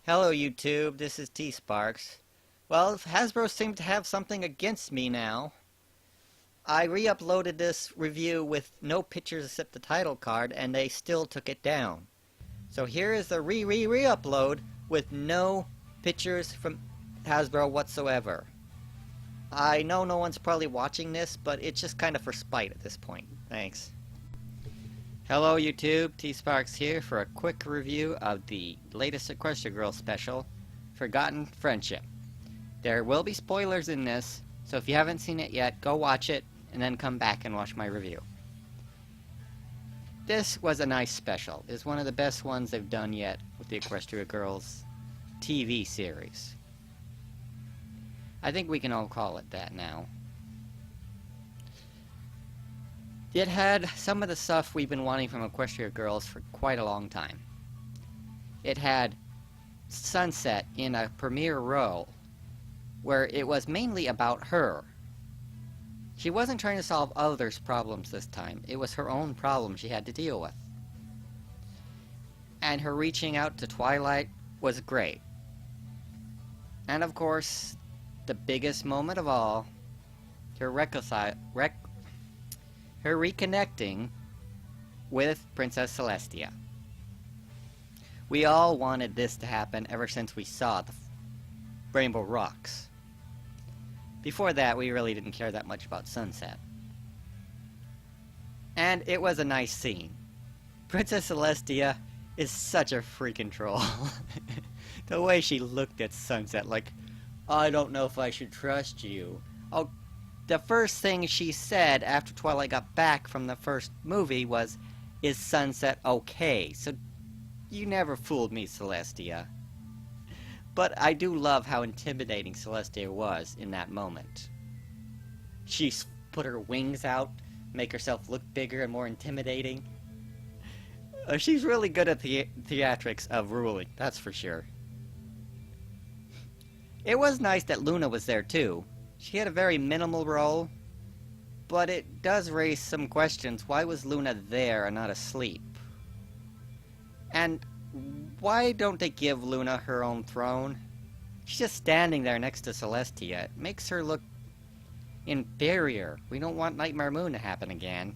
Hello YouTube, this is T Sparks. Well, Hasbro seemed to have something against me now. I re-uploaded this review with no pictures except the title card, and they still took it down. So here is the re-upload with no pictures from Hasbro whatsoever. I know no one's probably watching this, but it's just kind of for spite at this point. Thanks. Hello YouTube, T Sparks here for a quick review of the latest Equestria Girl special, Forgotten Friendship. There will be spoilers in this, so if you haven't seen it yet, go watch it and then come back and watch my review. This was a nice special. It's one of the best ones they've done yet with the Equestria Girls TV series. I think we can all call it that now. It had some of the stuff we've been wanting from Equestria Girls for quite a long time. It had Sunset in a premiere role, where it was mainly about her. She wasn't trying to solve others' problems this time. It was her own problem she had to deal with. And her reaching out to Twilight was great. And of course, the biggest moment of all, her reconnecting with Princess Celestia. We all wanted this to happen ever since we saw the Rainbow Rocks. Before that, we really didn't care that much about Sunset. And it was a nice scene. Princess Celestia is such a freaking troll. The way she looked at Sunset like, I don't know if I should trust you. Oh, the first thing she said after Twilight got back from the first movie was, is Sunset okay? So you never fooled me, Celestia. But I do love how intimidating Celestia was in that moment. She put her wings out, make herself look bigger and more intimidating. She's really good at the theatrics of ruling, that's for sure. It was nice that Luna was there too. She had a very minimal role, but it does raise some questions. Why was Luna there and not asleep? And why don't they give Luna her own throne? She's just standing there next to Celestia. It makes her look inferior. We don't want Nightmare Moon to happen again.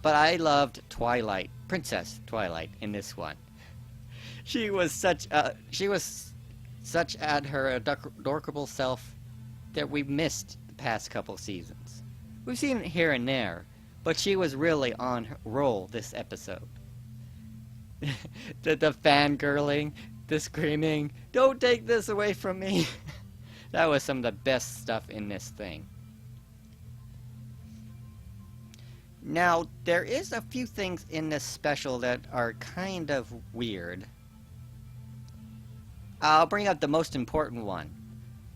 But I loved Twilight, Princess Twilight, in this one. She was such at her adorable self that we missed the past couple seasons. We've seen it here and there, but she was really on her roll this episode. the fangirling, the screaming, don't take this away from me. That was some of the best stuff in this thing. Now, there is a few things in this special that are kind of weird. I'll bring up the most important one.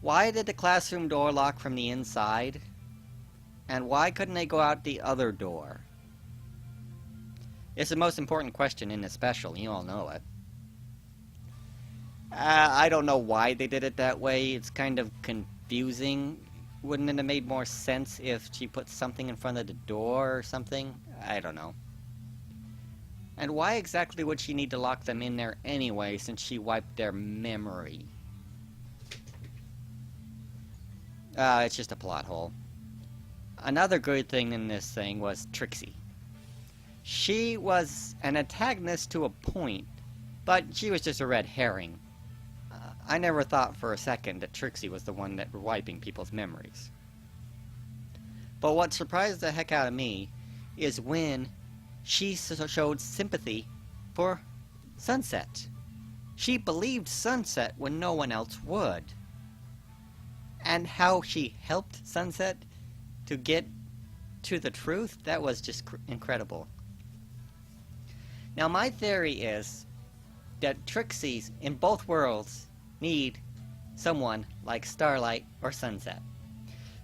Why did the classroom door lock from the inside? And why couldn't they go out the other door? It's the most important question in the special, you all know it. I don't know why they did it that way, it's kind of confusing. Wouldn't it have made more sense if she put something in front of the door or something? I don't know. And why exactly would she need to lock them in there anyway, since she wiped their memory? It's just a plot hole. Another good thing in this thing was Trixie. She was an antagonist to a point, but she was just a red herring. I never thought for a second that Trixie was the one that was wiping people's memories. But what surprised the heck out of me is when she showed sympathy for Sunset. She believed Sunset when no one else would. And how she helped Sunset to get to the truth, that was just incredible. Now my theory is that Trixies in both worlds need someone like Starlight or Sunset.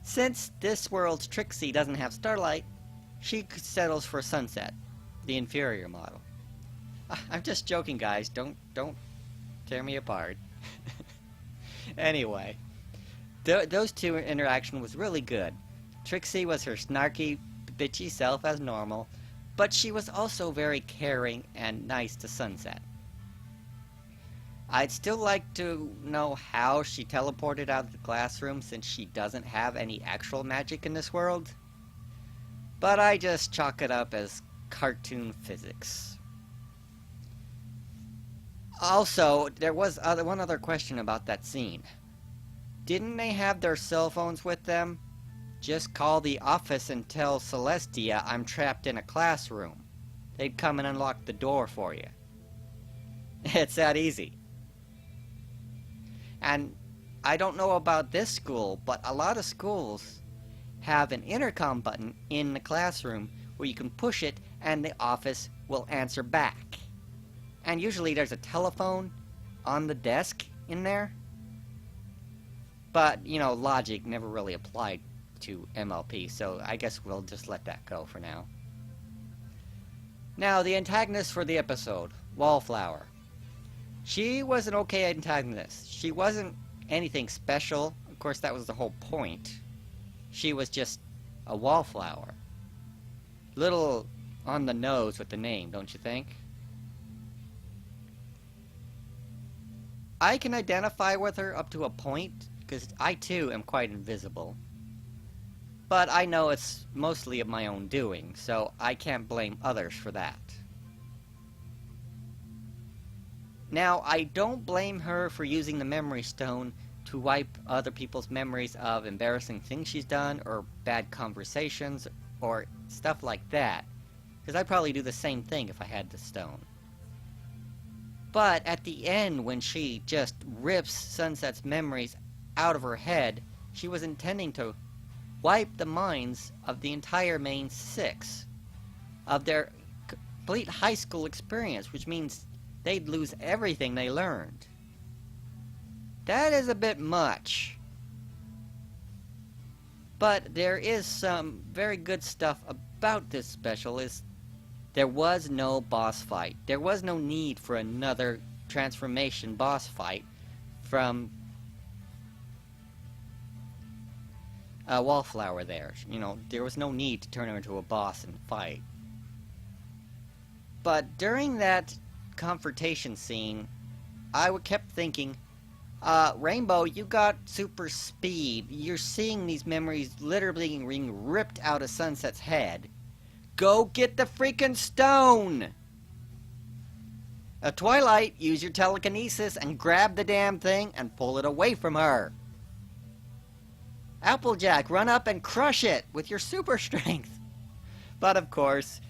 Since this world's Trixie doesn't have Starlight, she settles for Sunset, the inferior model. I'm just joking, guys. Don't tear me apart. Anyway, those two interaction was really good. Trixie was her snarky, bitchy self as normal, but she was also very caring and nice to Sunset. I'd still like to know how she teleported out of the classroom since she doesn't have any actual magic in this world, but I just chalk it up as cartoon physics. Also, there was one other question about that scene. Didn't they have their cell phones with them? Just call the office and tell Celestia I'm trapped in a classroom. They'd come and unlock the door for you. It's that easy. And I don't know about this school, but a lot of schools have an intercom button in the classroom where you can push it and the office will answer back. And usually there's a telephone on the desk in there. But, you know, logic never really applied to MLP, so I guess we'll just let that go for now. Now, the antagonist for the episode, Wallflower. She was an okay antagonist. She wasn't anything special. Of course, that was the whole point. She was just a wallflower. Little on the nose with the name, don't you think? I can identify with her up to a point, because I too am quite invisible. But I know it's mostly of my own doing, so I can't blame others for that. Now, I don't blame her for using the memory stone to wipe other people's memories of embarrassing things she's done, or bad conversations, or stuff like that, because I'd probably do the same thing if I had the stone. But at the end, when she just rips Sunset's memories out of her head, she was intending to wipe the minds of the entire main six of their complete high school experience, which means they'd lose everything they learned. That is a bit much. But there is some very good stuff about this special. Is there was no boss fight. There was no need for another transformation boss fight from Wallflower there. You know, there was no need to turn her into a boss and fight. But during that confrontation scene, I kept thinking, Rainbow, you got super speed. You're seeing these memories literally being ripped out of Sunset's head. Go get the freaking stone! Twilight, use your telekinesis and grab the damn thing and pull it away from her. Applejack, run up and crush it with your super strength. But of course,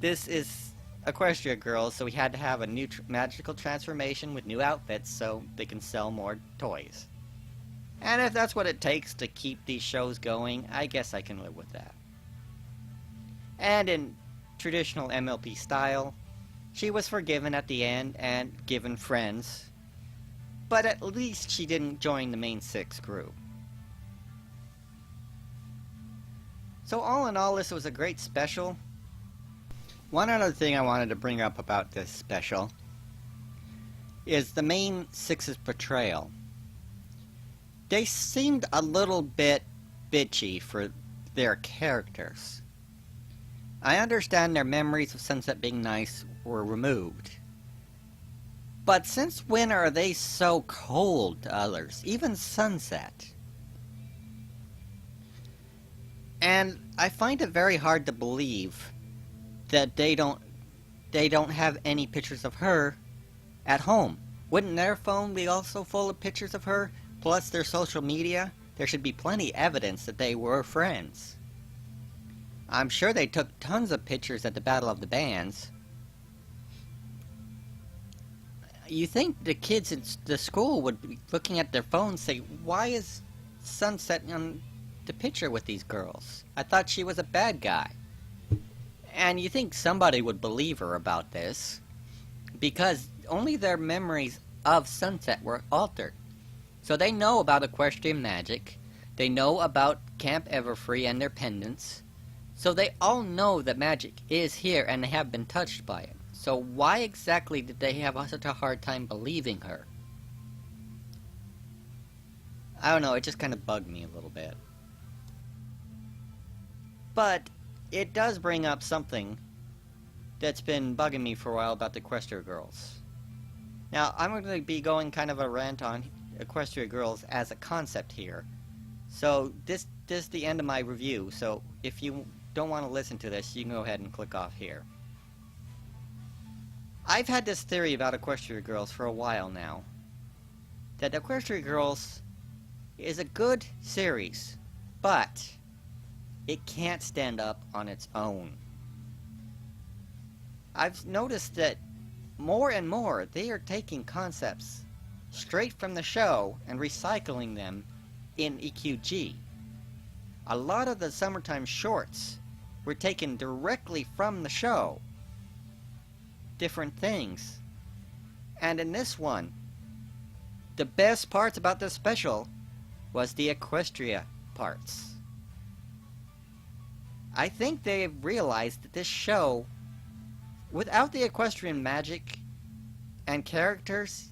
this is Equestria Girls, so we had to have a new magical transformation with new outfits so they can sell more toys. And if that's what it takes to keep these shows going, I guess I can live with that. And in traditional MLP style, she was forgiven at the end and given friends. But at least she didn't join the main six group. So all in all, this was a great special. One other thing I wanted to bring up about this special is the main six's portrayal. They seemed a little bit bitchy for their characters. I understand their memories of Sunset being nice were removed. But since when are they so cold to others, even Sunset? And I find it very hard to believe that they don't have any pictures of her at home. Wouldn't their phone be also full of pictures of her, plus their social media? There should be plenty evidence that they were friends. I'm sure they took tons of pictures at the Battle of the Bands. You think the kids at the school would be looking at their phones say, why is Sunset on the picture with these girls? I thought she was a bad guy. And you think somebody would believe her about this, because only their memories of Sunset were altered. So they know about equestrian magic, they know about Camp Everfree and their pendants, so they all know that magic is here and they have been touched by it. So why exactly did they have such a hard time believing her? I don't know, it just kind of bugged me a little bit. But it does bring up something that's been bugging me for a while about the Equestria Girls. Now, I'm going to be going kind of a rant on Equestria Girls as a concept here. So, this is the end of my review, so if you don't want to listen to this, you can go ahead and click off here. I've had this theory about Equestria Girls for a while now. That Equestria Girls is a good series, but it can't stand up on its own. I've noticed that more and more they are taking concepts straight from the show and recycling them in EQG. A lot of the summertime shorts were taken directly from the show. Different things. And in this one, the best parts about this special was the Equestria parts. I think they've realized that this show, without the equestrian magic and characters,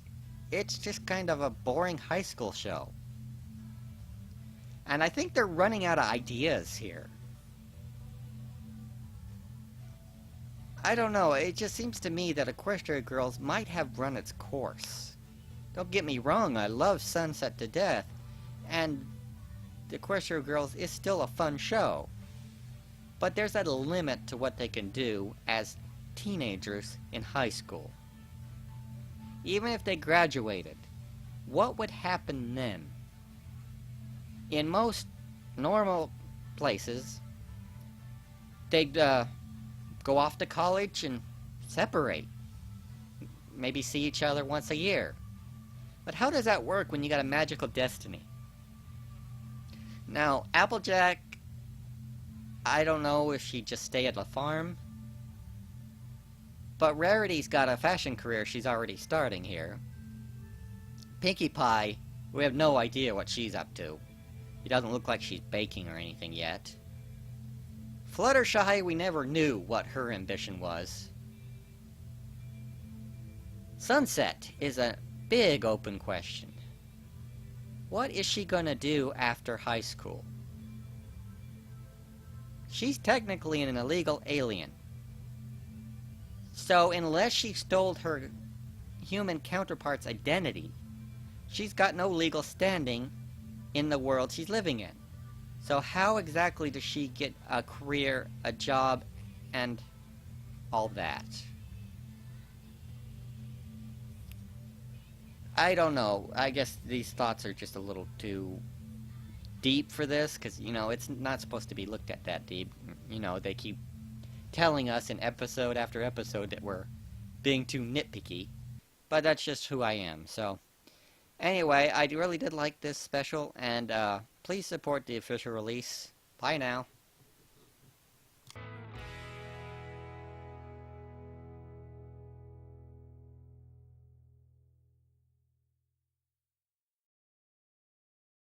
it's just kind of a boring high school show. And I think they're running out of ideas here. I don't know, it just seems to me that Equestria Girls might have run its course. Don't get me wrong, I love Sunset to death, and Equestria Girls is still a fun show. But there's a limit to what they can do as teenagers in high school. Even if they graduated, what would happen then? In most normal places, they'd go off to college and separate. Maybe see each other once a year. But how does that work when you got a magical destiny? Now, Applejack, I don't know if she'd just stay at the farm. But Rarity's got a fashion career she's already starting here. Pinkie Pie, we have no idea what she's up to. It doesn't look like she's baking or anything yet. Fluttershy, we never knew what her ambition was. Sunset is a big open question. What is she gonna do after high school? She's technically an illegal alien. So unless she stole her human counterpart's identity, she's got no legal standing in the world she's living in. So how exactly does she get a career, a job, and all that? I don't know. I guess these thoughts are just a little too deep for this, because, you know, it's not supposed to be looked at that deep. You know, they keep telling us in episode after episode that we're being too nitpicky. But that's just who I am, so... Anyway, I really did like this special, and please support the official release. Bye now.